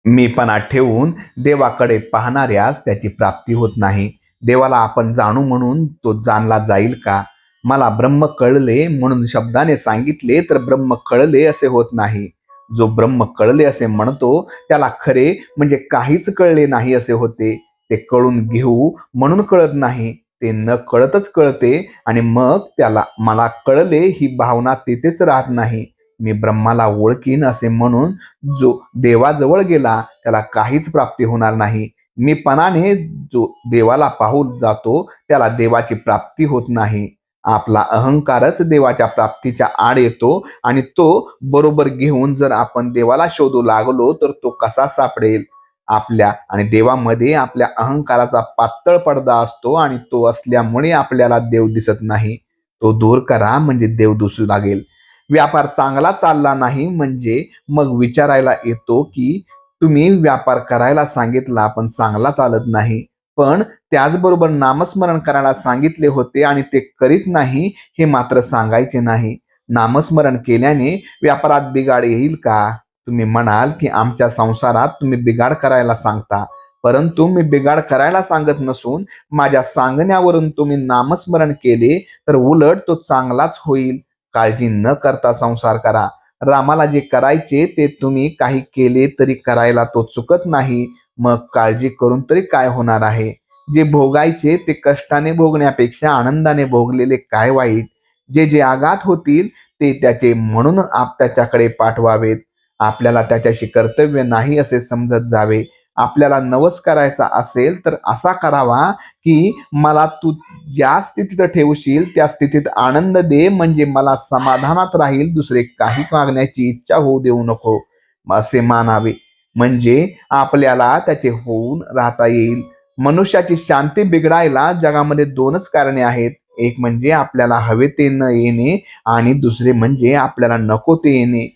मीपणा ठेवून देवाकडे पाहणाऱ्यास त्याची प्राप्ती होत नाही. देवाला आपण जाणू म्हणून तो जाणला जाईल का? मला ब्रह्म कळले म्हणून शब्दाने सांगितले तर ब्रह्म कळले असे होत नाही. जो ब्रह्म कळले असे म्हणतो त्याला खरे म्हणजे काहीच कळले नाही असे होते. ते कळून घेऊ म्हणून कळत नाही, ते न कळतच कळते आणि मग त्याला मला कळले ही भावना तिथेच राहत नाही. मी ब्रह्माला ओळखीन असे म्हणून जो देवाजवळ गेला त्याला काहीच प्राप्ती होणार नाही. मीपणाने जो देवाला पाहू जातो त्याला देवाची प्राप्ती होत नाही. आपला अहंकारच देवाच्या प्राप्तीच्या आड येतो आणि तो बरोबर घेऊन जर आपण देवाला शोधू लागलो तर तो कसा सापडेल? आपल्या आणि देवामध्ये आपल्या अहंकाराचा पातळ पडदा असतो आणि तो असल्यामुळे आपल्याला देव दिसत नाही. तो दूर करा म्हणजे देव दिसू लागेल. व्यापार चांगला चालला नाही म्हणजे मग विचारायला येतो की तुम्ही व्यापार करायला सांगितला पण चांगला चालत नाही. पण त्याचबरोबर नामस्मरण करायला सांगितले होते आणि ते करीत नाही हे मात्र सांगायचे नाही. नामस्मरण केल्याने व्यापारात बिघाड येईल का? तुम्ही म्हणाल की आमच्या संसारात तुम्ही बिघाड करायला सांगता, परंतु मी बिघाड करायला सांगत नसून माझ्या सांगण्यावरून तुम्ही नामस्मरण केले तर उलट तो चांगलाच होईल. काळजी न करता संसार करा. रामाला जे करायचे ते तुम्ही काही केले तरी करायला तो चुकत नाही. मग काळजी करून तरी काय होणार आहे? जे भोगायचे ते कष्टाने भोगण्यापेक्षा आनंदाने भोगलेले काय वाईट? जे जे आघात होतील ते त्याचे म्हणून त्याच्याकडे पाठवावेत. आपल्याला त्याच्याशी कर्तव्य नाही असे समजत जावे. आपल्याला नवस करायचा असेल तर असा करावा की मला तू ज्या स्थितीत ठेवशील त्या स्थितीत आनंद दे, म्हणजे मला समाधानात राहील, दुसरे काही मागण्याची इच्छा होऊ देऊ नको असे मानावे. म्हणजे आपल्याला त्याचे होऊन राहता येईल. मनुष्याची शांती बिघडायला जगामध्ये दोनच कारणे आहेत. एक म्हणजे आपल्याला हवे ते न येणे आणि दुसरे म्हणजे आपल्याला नको ते येणे.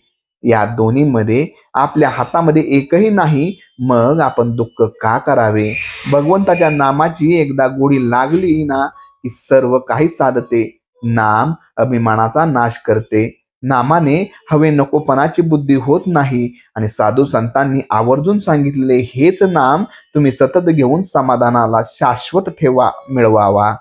या दोन्हीमध्ये आपल्या हातामध्ये एकही नाही. मग आपण दुःख का करावे? भगवंताच्या नामाची एकदा गोडी लागली ना की सर्व काही साधते. नाम अभिमानाचा नाश करते. नामाने हवे नकोपणाची बुद्धी होत नाही आणि साधू संतांनी आवर्जून सांगितलेले हेच नाम तुम्ही सतत घेऊन समाधानाला शाश्वत ठेवा मिळवावा.